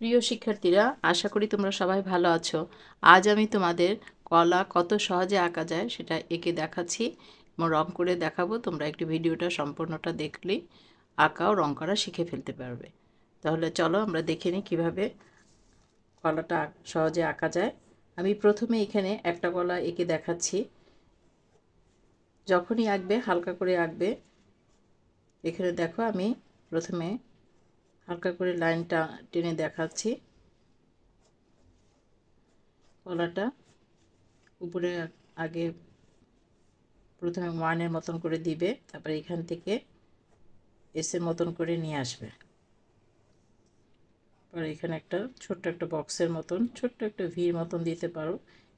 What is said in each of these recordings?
প্রিয় শিক্ষার্থীরা, আশা করি তোমরা সবাই ভালো আছো। আজ আমি তোমাদের কলা কত সহজে আঁকা যায় সেটা এঁকে দেখাচ্ছি এবং রং করে দেখাবো। তোমরা একটু ভিডিওটা সম্পূর্ণটা দেখলেই আঁকা ও রং করা শিখে ফেলতে পারবে। তাহলে চলো আমরা দেখে নিই কীভাবে কলাটা সহজে আঁকা যায়। আমি প্রথমে এখানে একটা কলা এঁকে দেখাচ্ছি। যখনই আঁকবে হালকা করে আঁকবে। এখানে দেখো আমি প্রথমে হালকা করে লাইনটা টেনে দেখাচ্ছি। কলাটা উপরে আগে প্রথমে ওয়ানের মতন করে দিবে, তারপরে এখান থেকে এসের মতন করে নিয়ে আসবে। পরে এখানে একটা ছোট্ট একটা বক্সের মতন ছোট্ট একটা ভির মতন দিতে পারো।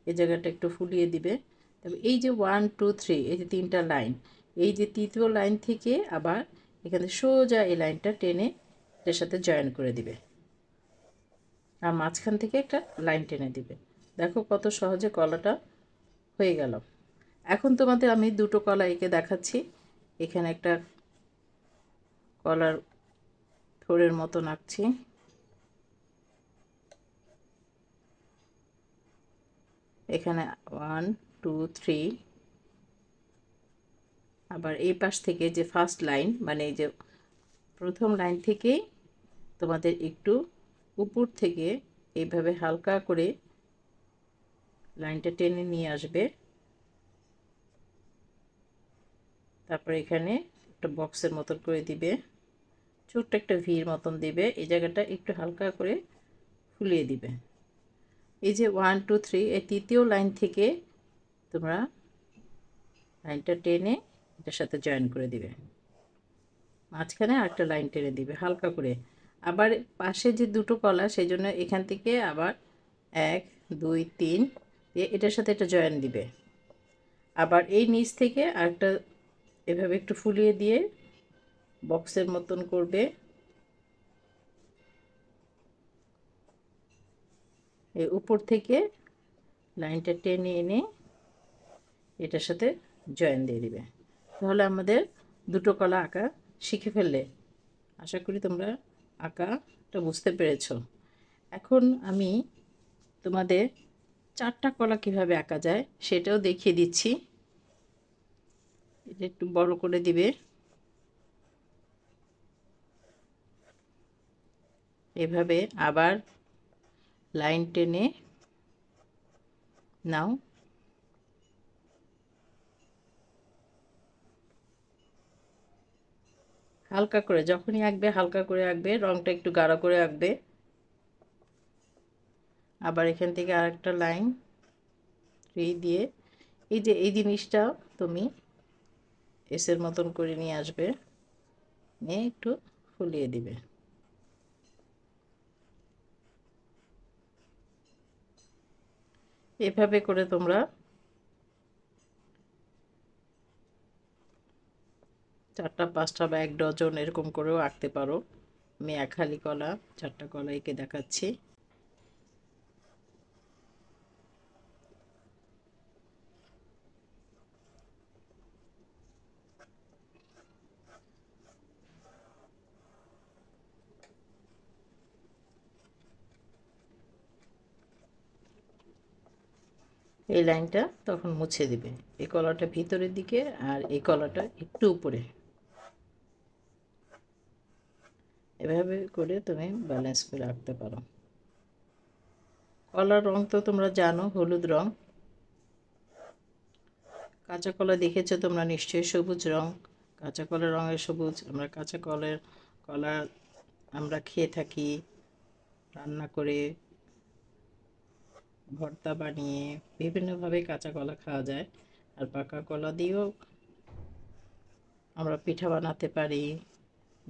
এই জায়গাটা একটু ফুলিয়ে দিবে। তবে এই যে 1 2 3 এই যে তিনটা লাইন, এই যে তৃতীয় লাইন থেকে আবার এখানে সোজা এই লাইনটা টেনে এর সাথে জয়েন করে দিবে আর মাঝখান থেকে একটা লাইন টেনে দিবে। দেখো কত সহজে কলাটা হয়ে গেল। এখন তোমাদের আমি দুটো কলা এঁকে দেখাচ্ছি। এখানে একটা কলার থোড়ের মতন আঁকছি। এখানে 1 2 3, আবার এই পাশ থেকে যে ফার্স্ট লাইন মানে এই যে প্রথম লাইন থেকেই তোমাদের একটু উপর থেকে এইভাবে হালকা করে লাইনটা টেনে নিয়ে আসবে। তারপর এখানে একটা বক্সের মতন করে দিবে, ছোট্ট একটা ভির মতন দিবে। এই জায়গাটা একটু হালকা করে ফুলিয়ে দিবে। এই যে 1 2 3 এই তৃতীয় লাইন থেকে তোমরা লাইনটা টেনে এটার সাথে জয়েন করে দিবে। মাঝখানে আরেকটা লাইন টেনে দিবে হালকা করে। আবার পাশে যে দুটো কলা সেই জন্য এখান থেকে আবার 1 2 3 দিয়ে এটার সাথে এটা জয়েন দিবে। আবার এই নিচ থেকে আরেকটা এভাবে একটু ফুলিয়ে দিয়ে বক্সের মতন করবে। এই উপর থেকে লাইনটা টেনে এনে এটার সাথে জয়েন দিয়ে দিবে। তাহলে আমাদের দুটো কলা আঁকা শিখে ফেললে। আশা করি তোমরা আঁকাটা বুঝতে পেরেছো। এখন আমি তোমাদের চারটা কলা কিভাবে আঁকা যায় সেটাও দেখিয়ে দিচ্ছি। এটা একটু বড় করে দিবে। এভাবে আবার লাইন টেনে নাও। হালকা করে যখনই আঁকবে হালকা করে আঁকবে, রংটা একটু গাঢ় করে আঁকবে। আবার এখান থেকে আরেকটা লাইন 3 দিয়ে এই যে এই জিনিসটা তুমি এসের মতন করে নিয়ে আসবে, নিয়ে একটু ফুলিয়ে দিবে। এভাবে করে তোমরা চারটা পাঁচটা বা 1 ডজন এরকম করেও আঁকতে পারো। আমি এক হালি কলা চারটা কলা এঁকে দেখাচ্ছি। এই লাইনটা তখন মুছে দিবে। এই কলাটা ভিতরের দিকে আর এই কলাটা একটু উপরে। এভাবে করে তুমি ব্যালেন্স করে রাখতে পারো। কলার রং তো তোমরা জানো, হলুদ রং। কাঁচা কলা দেখেছো তোমরা নিশ্চয়ই, সবুজ রং। কাঁচা কলার রঙের সবুজ। আমরা কাঁচা কলা আমরা খেয়ে থাকি রান্না করে, ভর্তা বানিয়ে, বিভিন্নভাবে কাঁচা কলা খাওয়া যায়। আর পাকা কলা দিয়েও আমরা পিঠা বানাতে পারি,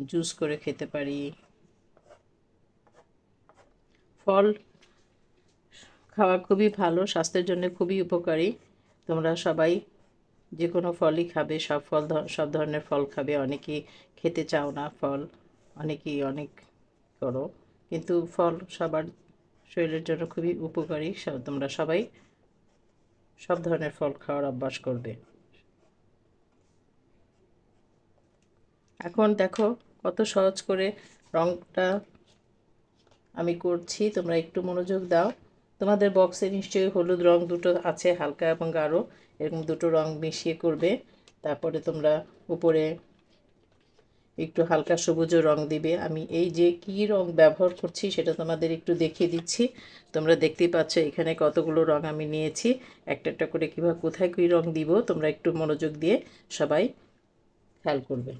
জুস করে খেতে পারি। ফল খাওয়া খুবই ভালো, স্বাস্থ্যের জন্য খুবই উপকারী। তোমরা সবাই যে কোনো ফলই খাবে, সব ধরনের ফল খাবে। অনেকেই খেতে চাও না ফল, অনেকেই অনেক করো, কিন্তু ফল সবার শরীরের জন্য খুবই উপকারী। তোমরা সবাই সব ধরনের ফল খাওয়ার অভ্যাস করবে। এখন দেখো কত সহজ করে রংটা আমি করছি, তোমরা একটু মনোযোগ দাও। তোমাদের বক্সে নিশ্চয়ই হলুদ রং দুটো আছে, হালকা এবং গাঢ়, এরকম দুটো রং মিশিয়ে করবে। তারপরে তোমরা উপরে একটু হালকা সবুজ রং দিবে। আমি এই যে কি রং ব্যবহার করছি সেটা তোমাদের একটু দেখিয়ে দিচ্ছি। তোমরা দেখতেই পাচ্ছ এখানে কতগুলো রং আমি নিয়েছি, একটা একটা করে কীভাবে কোথায় কী রং দিব তোমরা একটু মনোযোগ দিয়ে সবাই খেয়াল করবে।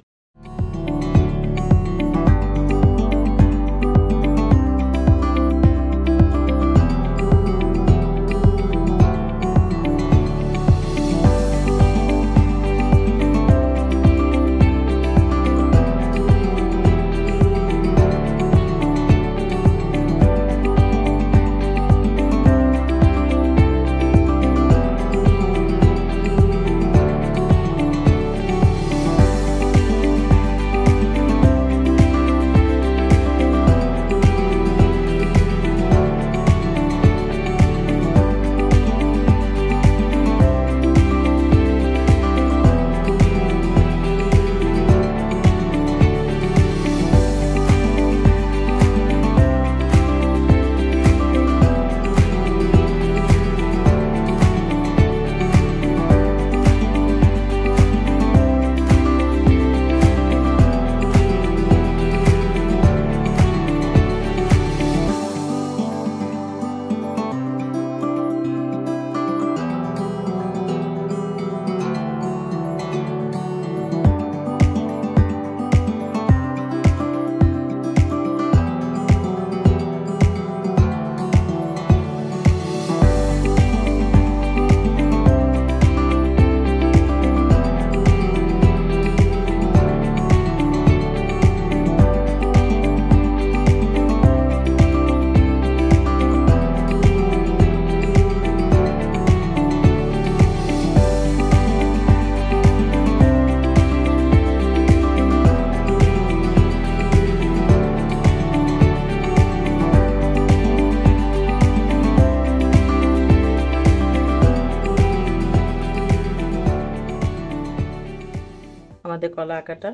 আমাদের কলা আঁকাটা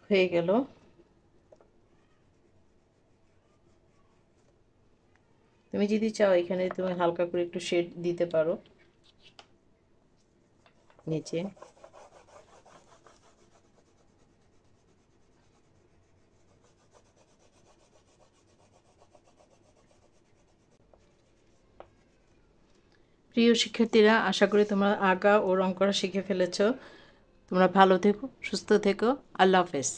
হয়ে গেল। তুমি যদি চাও এখানে তুমি হালকা করে একটু শেড দিতে পারো নিচে। প্রিয় শিক্ষার্থীরা, আশা করি তোমরা আঁকা ও রং করা শিখে ফেলেছো। তোমরা ভালো থেকো, সুস্থ থেকো। আল্লাহ হাফেজ।